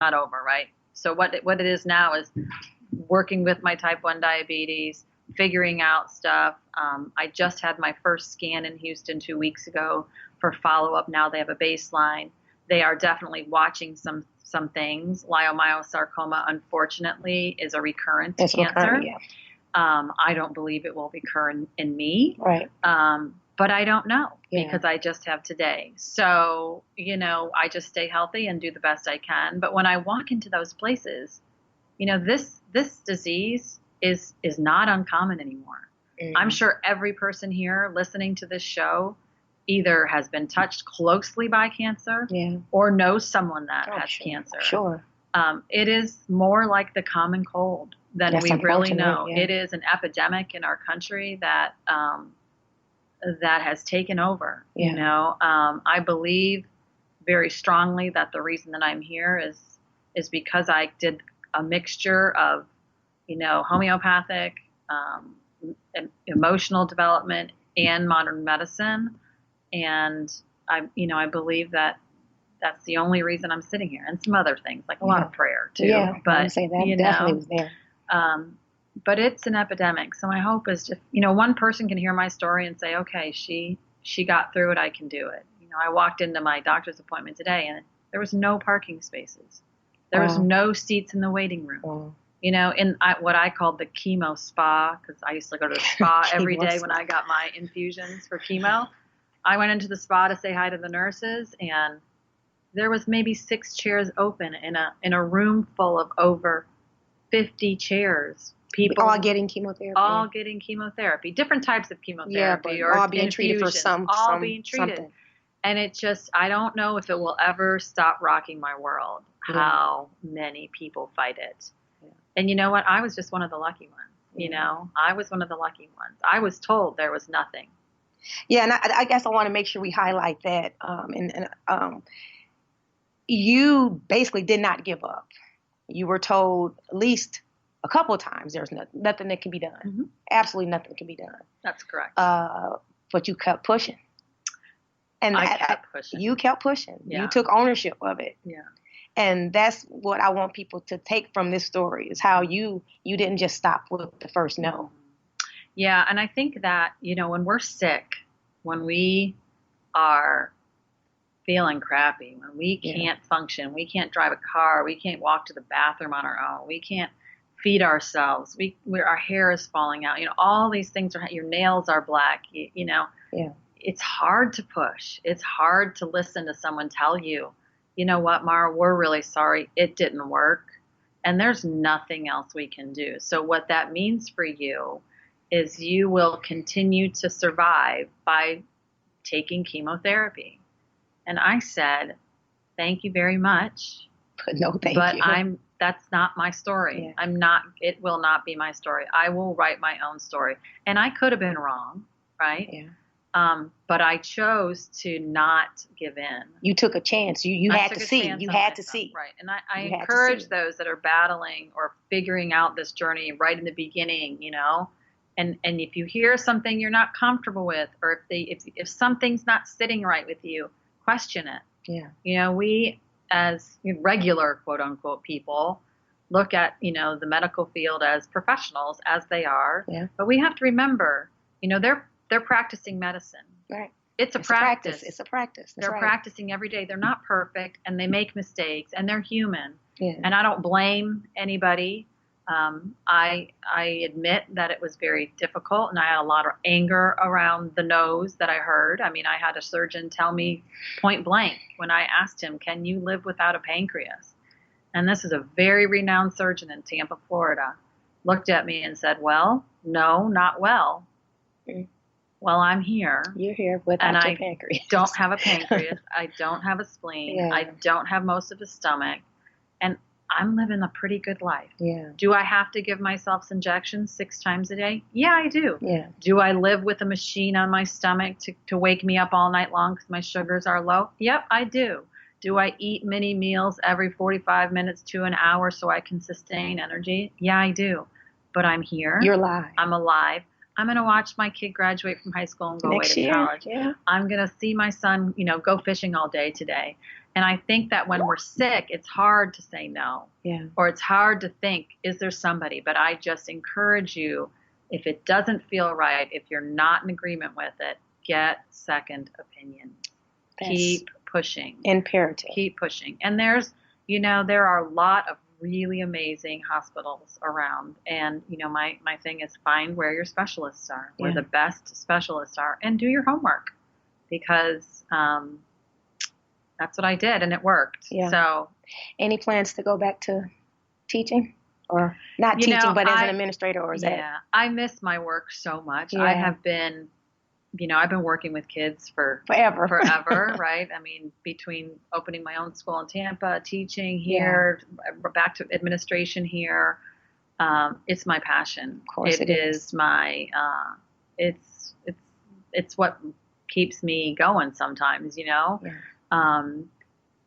not over, right? So what it is now is working with my type 1 diabetes, figuring out stuff. I just had my first scan in Houston 2 weeks ago for follow up. Now they have a baseline. They are definitely watching some things. Leiomyosarcoma, unfortunately, is a recurrent cancer. Recurrent, yeah. I don't believe it will recur in me. Right. But I don't know because I just have today. So, I just stay healthy and do the best I can. But when I walk into those places, this disease is not uncommon anymore. I'm sure every person here listening to this show either has been touched closely by cancer or knows someone that has cancer. Sure. It is more like the common cold than we really know. Yeah. It is an epidemic in our country that has taken over. Yeah. I believe very strongly that the reason that I'm here is because I did a mixture of, homeopathic, emotional development, and modern medicine, and I believe that that's the only reason I'm sitting here, and some other things like a lot of prayer too. Yeah, but I would say that definitely was there. But it's an epidemic. So my hope is just, one person can hear my story and say, okay, she got through it. I can do it. I walked into my doctor's appointment today and there was no parking spaces. There was no seats in the waiting room. Wow. In what I called the chemo spa, because I used to go to the spa every day when I got my infusions for chemo. I went into the spa to say hi to the nurses, and there was maybe 6 chairs open in a room full of over 50 chairs. People all getting chemotherapy. All getting chemotherapy. Different types of chemotherapy. Yeah, but all being treated for being treated. Something. And it just, I don't know if it will ever stop rocking my world, how many people fight it. Yeah. And you know what? I was just one of the lucky ones. I was one of the lucky ones. I was told there was nothing. Yeah, and I guess I want to make sure we highlight that. You basically did not give up. You were told at least a couple of times there's nothing that can be done. Mm-hmm. Absolutely nothing can be done. That's correct. But you kept pushing. And I kept pushing. You kept pushing. Yeah. You took ownership of it. Yeah. And that's what I want people to take from this story is how you didn't just stop with the first no. Yeah, and I think that, when we're sick, when we are feeling crappy, when we can't function, we can't drive a car, we can't walk to the bathroom on our own, we can't feed ourselves, our hair is falling out, all these things your nails are black, It's hard to push. It's hard to listen to someone tell you, you know what, Mara, we're really sorry, it didn't work, and there's nothing else we can do. So what that means for you is you will continue to survive by taking chemotherapy. And I said, thank you very much. But no, thank you. That's not my story. Yeah. It will not be my story. I will write my own story. And I could have been wrong, right? Yeah. But I chose to not give in. You took a chance. You had to see. You had to see. Right. And I encourage those that are battling or figuring out this journey right in the beginning, And if you hear something you're not comfortable with, or if something's not sitting right with you, question it. Yeah. We as regular quote unquote people look at the medical field as professionals as they are. Yeah. But we have to remember, they're practicing medicine. Right. It's a practice. It's a practice. They're practicing every day. They're not perfect, and they make mistakes, and they're human. Yeah. And I don't blame anybody. I admit that it was very difficult, and I had a lot of anger around the no's that I heard. I mean, I had a surgeon tell me point blank when I asked him, can you live without a pancreas? And this is a very renowned surgeon in Tampa, Florida, looked at me and said, well, no, not well. Well, I'm here. You're here without your pancreas. I don't have a pancreas. I don't have a spleen. Yeah. I don't have most of a stomach. And I'm living a pretty good life. Yeah. Do I have to give myself injections 6 times a day? Yeah, I do. Yeah. Do I live with a machine on my stomach to wake me up all night long because my sugars are low? Yep, I do. Do I eat mini meals every 45 minutes to an hour so I can sustain energy? Yeah, I do. But I'm here. You're alive. I'm alive. I'm going to watch my kid graduate from high school and go away to college. Yeah. I'm going to see my son, go fishing all day today. And I think that when we're sick, it's hard to say no. Yeah. Or it's hard to think, is there somebody? But I just encourage you, if it doesn't feel right, if you're not in agreement with it, get second opinion. That's Keep pushing. imperative. Keep pushing. And there are a lot of really amazing hospitals around. And, my thing is find where your specialists are, where the best specialists are, and do your homework, because that's what I did, and it worked. Yeah. So, any plans to go back to teaching, or not teaching, but as an administrator, or is that? Yeah, I miss my work so much. Yeah. I have been, I've been working with kids for forever, right? I mean, between opening my own school in Tampa, teaching here, back to administration here, it's my passion. Of course, it is my, it's what keeps me going sometimes, Yeah.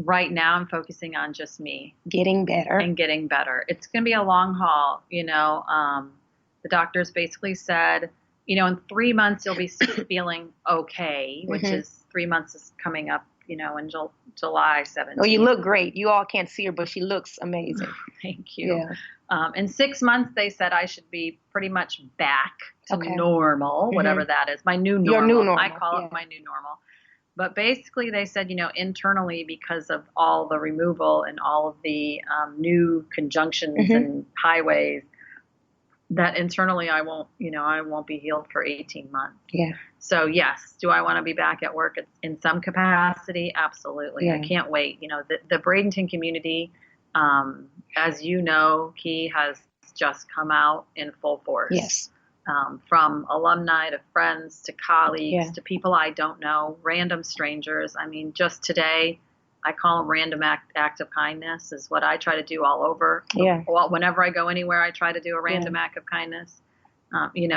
Right now I'm focusing on just me getting better. It's going to be a long haul. The doctors basically said, in 3 months you'll be feeling okay, which is 3 months is coming up, in July 17th. Oh, you look great. You all can't see her, but she looks amazing. Thank you. Yeah. In 6 months, they said I should be pretty much back to normal, whatever that is. My new normal. Your new normal. I call it my new normal. But basically, they said, internally, because of all the removal and all of the new conjunctions and highways, that internally I won't be healed for 18 months. Yeah. So yes, do I want to be back at work in some capacity? Absolutely. Yeah. I can't wait. The Bradenton community, as you know, Key, has just come out in full force. Yes. From alumni to friends to colleagues to people I don't know, random strangers. I mean, just today, I call them random act of kindness is what I try to do all over. Yeah. Well, whenever I go anywhere, I try to do a random act of kindness.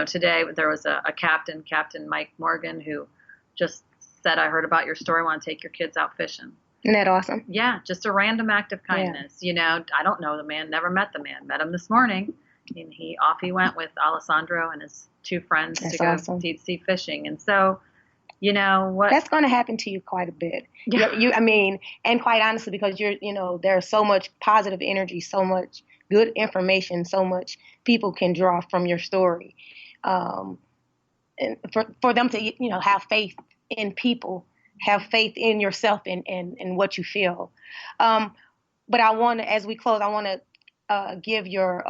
Today there was a captain, Captain Mike Morgan, who just said, I heard about your story. I want to take your kids out fishing. Isn't that awesome? Yeah, just a random act of kindness. Yeah. I don't know the man, never met the man, met him this morning. And he went with Alessandro and his two friends to go deep sea fishing. And so, what? That's going to happen to you quite a bit. Yeah. And quite honestly, because there's so much positive energy, so much good information, so much people can draw from your story. And for them to, have faith in people, have faith in yourself and what you feel. But I want to, as we close, I want to give your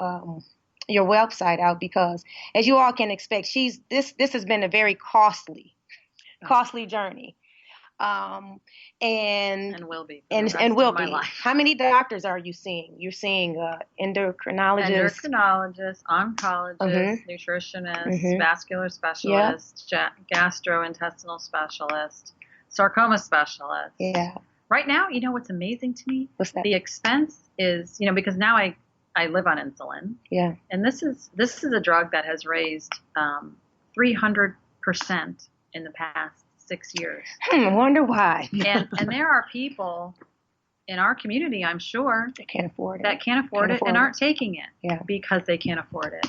website out, because as you all can expect, this has been a very costly journey, and will be and will be. How many doctors are you seeing? You're seeing endocrinologists, oncologists, nutritionists, vascular specialists, gastrointestinal specialists, sarcoma specialists. Yeah. Right now, what's amazing to me? What's that? The expense is, because now I live on insulin. Yeah. And this is a drug that has raised 300% in the past 6 years. I wonder why. and there are people in our community, I'm sure, that can't afford it and aren't taking it because they can't afford it.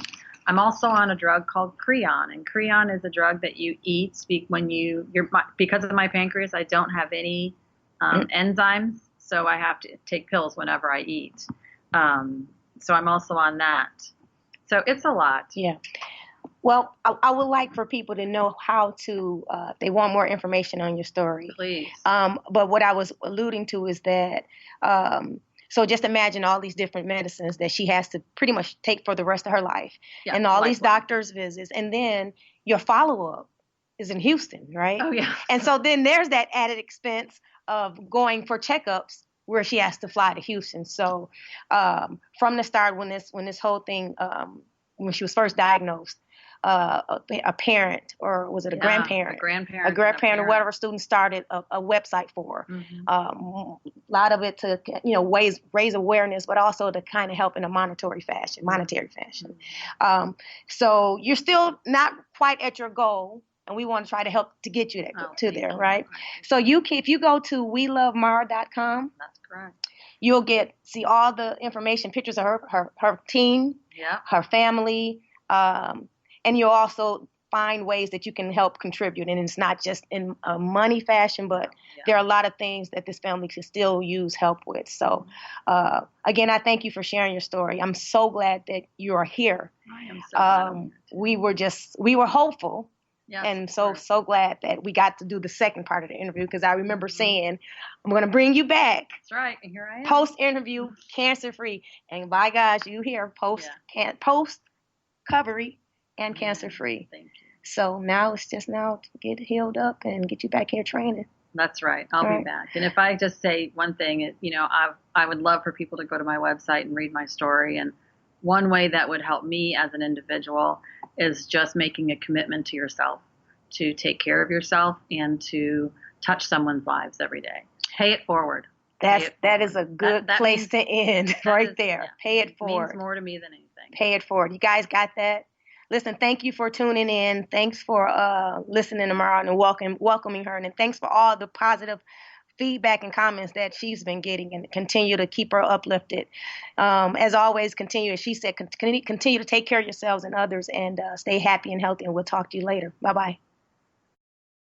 I'm also on a drug called Creon, and Creon is a drug that you eat because of my pancreas. I don't have any enzymes, so I have to take pills whenever I eat. So I'm also on that. So it's a lot. Yeah. Well, I would like for people to know how to, they want more information on your story. Please. But what I was alluding to is that, so just imagine all these different medicines that she has to pretty much take for the rest of her life. Yeah, and all these doctor's visits. And then your follow-up is in Houston, right? Oh, yeah. And so then there's that added expense of going for checkups where she has to fly to Houston. So from the start, when this whole thing, when she was first diagnosed, a parent, or was it a grandparent? A grandparent or whatever student started a website for her. Mm-hmm. A lot of it to raise awareness, but also to kind of help in a monetary fashion. Mm-hmm. So you're still not quite at your goal, and we want to try to help to get you there, right? So if you go to welovemara.com, that's correct. You'll see all the information, pictures of her team, her family, and you'll also find ways that you can help contribute. And it's not just in a money fashion, but there are a lot of things that this family can still use help with. So, again, I thank you for sharing your story. I'm so glad that you are here. I am so glad I'm here. We were hopeful. Yes, and so glad that we got to do the second part of the interview, because I remember saying, I'm going to bring you back. That's right. And here I am. Post interview, cancer free. And by gosh, you here post recovery and cancer free. Thank you. So now it's just now to get healed up and get you back here training. That's right. I'll be back. And if I just say one thing, I would love for people to go to my website and read my story. And one way that would help me as an individual is just making a commitment to yourself to take care of yourself and to touch someone's lives every day. Pay it forward. That is a good place to end right there. Pay it forward. It means more to me than anything. Pay it forward. You guys got that? Listen, thank you for tuning in. Thanks for listening to Mara and welcoming her. And thanks for all the positive feedback and comments that she's been getting, and continue to keep her uplifted. As always, continue, as she said, continue to take care of yourselves and others, and stay happy and healthy. And we'll talk to you later. Bye-bye.